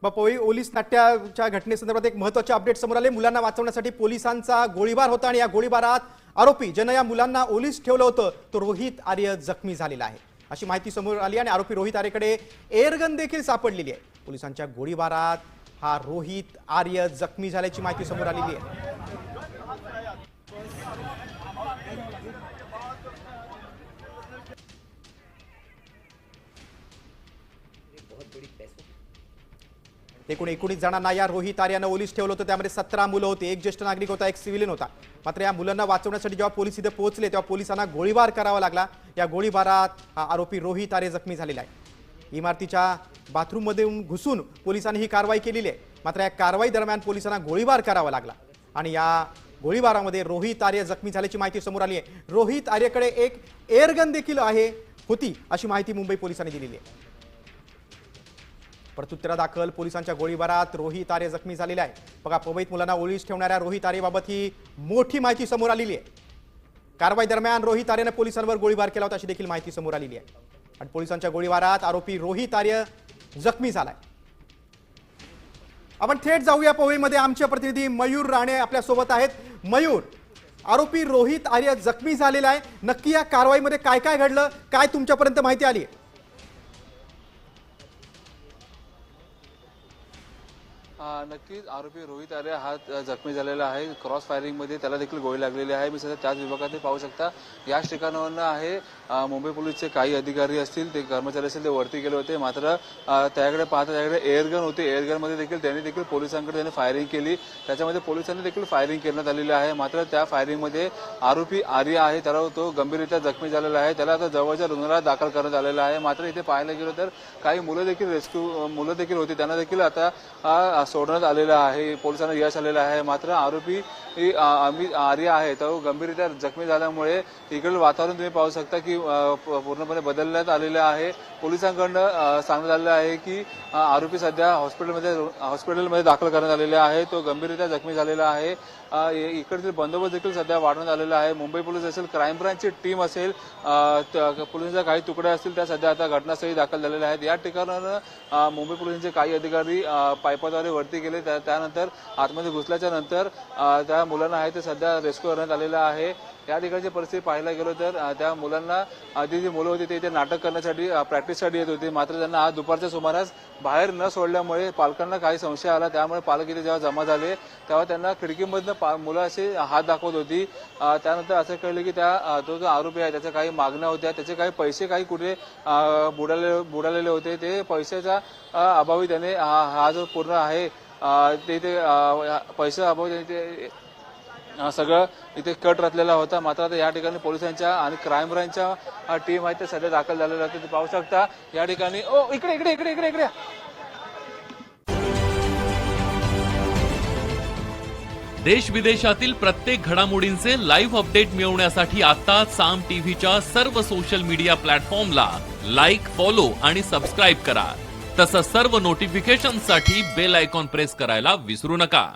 Powai police नाट्याच्या घटनेसंदर्भात एक महत्त्वाचे update समोर आले। मुलांना वाचवण्यासाठी पोलिसांचा गोळीबार होता आणि या गोळीबारात आरोपी ज्याने या मुलांना ओलीस ठेवलं होतं तो रोहित आर्य जखमी झालेला आहे अशी माहिती समोर आली आणि आरोपी रोहित आर्यकडे एअरगन देखील सापडलेली आहे। पोलिसांच्या गोळीबारात हा रोहित आर्य जखमी झाल्याची माहिती समोर आलेली आहे। एकूण 19 जणांना या रोहित आर्यानं ओलीस ठेवलं होतं। त्यामध्ये 17 मुलं होती, एक ज्येष्ठ नागरिक होता, एक सिव्हिलियन होता। मात्र या मुलांना वाचवण्यासाठी जेव्हा पोलीस इथे पोहोचले तेव्हा पोलिसांना गोळीबार करावा लागला। या गोळीबारात हा आरोपी रोहित आर्य जखमी झालेला आहे। इमारतीच्या बाथरूममध्ये घुसून पोलिसांनी ही कारवाई केलेली आहे। मात्र या कारवाई दरम्यान पोलिसांना गोळीबार करावा लागला आणि या गोळीबारामध्ये रोहित आर्य जखमी झाल्याची माहिती समोर आली आहे। रोहित आर्यकडे एक एअरगन देखील होती अशी माहिती मुंबई पोलिसांनी दिलेली आहे। प्रत्युत्तरादाखल पोलिसांच्या गोळीबारात रोहित आर्य जखमी झालेला आहे। बघा, पवईत मुलांना ओलीस ठेवणाऱ्या रोहित आर्यबाबत ही मोठी माहिती समोर आलेली आहे। कारवाई दरम्यान रोहित आर्यने पोलिसांवर गोळीबार केला होता अशी देखील माहिती समोर आलेली आहे आणि पोलिसांच्या गोळीबारात आरोपी रोहित आर्य जखमी झालाय। आपण थेट जाऊया पवईमध्ये, आमचे प्रतिनिधी मयूर राणे आपल्या सोबत आहेत। मयूर, आरोपी रोहित आर्य जखमी झालेला आहे, नक्की या कारवाईमध्ये काय काय घडलं, काय तुमच्यापर्यंत माहिती आली आहे? नक्कीच आरोपी रोहित आर्य हा जखमी झालेला आहे। क्रॉस फायरिंग मध्ये त्याला देखील गोळी लागलेली आहे। मी सध्या त्याच विभागात पाहू शकता। याच ठिकाणावरून आहे मुंबई पोलीसचे काही अधिकारी असतील, ते कर्मचारी असतील, ते वरती गेले होते। मात्र त्याकडे पाहता त्याकडे एअरगन होते। एअरगन मध्ये देखील त्यांनी पोलिसांकडे फायरिंग केली। त्याच्यामध्ये पोलिसांनी देखील फायरिंग करण्यात आलेली आहे। मात्र त्या फायरिंग मध्ये आरोपी आर्य आहे त्याला तो गंभीररित्या जखमी झालेला आहे। त्याला आता जवळच्या रुग्णालयात दाखल करण्यात आलेला आहे। मात्र इथे पाहायला गेलो तर काही मुलं देखील होती, त्यांना देखील आता सोडण्यात आलेलं आहे। पोलिसांना यश आलेलं आहे। मात्र आरोपी आर्य आहे तो गंभीररित्या जखमी झाल्यामुळे इकडील वातावरण तुम्ही पाहू शकता की पूर्णपणे बदलण्यात आलेलं आहे। पोलिसांकडून सांगण्यात आलेलं आहे की आरोपी सध्या हॉस्पिटलमध्ये दाखल करण्यात आलेले आहे। तो गंभीररित्या जखमी झालेला आहे। इकडचे बंदोबस्त देखील सध्या वाढवण्यात आलेला आहे। मुंबई पोलीस असेल, क्राईम ब्रांचची टीम असेल, पोलिसांच्या काही तुकड्या असतील, त्या सध्या आता घटनास्थळी दाखल झालेल्या आहेत। या ठिकाणावर मुंबई पोलिसांचे काही अधिकारी पायपाद्वारे वरती गेले। त्यानंतर आतमध्ये घुसल्याच्या नंतर त्या मुलांना आहे ते सध्या रेस्क्यू करण्यात आलेलं आहे। या ठिकाणची परिस्थिती पाहायला गेलो तर त्या मुलांना आधी जी मुलं होती ते इथे नाटक करण्यासाठी प्रॅक्टिससाठी येत होती। मात्र त्यांना आज दुपारच्या सुमारास बाहेर न सोडल्यामुळे पालकांना काही संशय आला। त्यामुळे पालक इथे जेव्हा जमा झाले तेव्हा त्यांना खिडकीमधनं मुलं असे हात दाखवत होती। त्यानंतर असं कळलं की तो जो आरोपी आहे त्याच्या काही मागण्या होत्या, त्याचे काही पैसे काही कुठे बुडालेले होते। ते पैशाच्या अभावी त्याने हा जो पूर्ण आहे ते पैसा अभावी त्याने सगळं इथे कट रचलेला होता। मात्र आता या ठिकाणी पोलिसांच्या आणि क्राईम ब्रांचच्या टीम आहे ते सध्या दाखल झालेल्या आहेत। ते पाहू शकता या ठिकाणी इकडे देश विदेशातील प्रत्येक घडामोडींचे लाईव्ह अपडेट मिळवण्यासाठी आता साम टीव्हीच्या सर्व सोशल मीडिया प्लॅटफॉर्मला लाईक, फॉलो आणि सबस्क्राईब करा। तसंच सर्व नोटिफिकेशनसाठी बेल आयकॉन प्रेस करायला विसरू नका।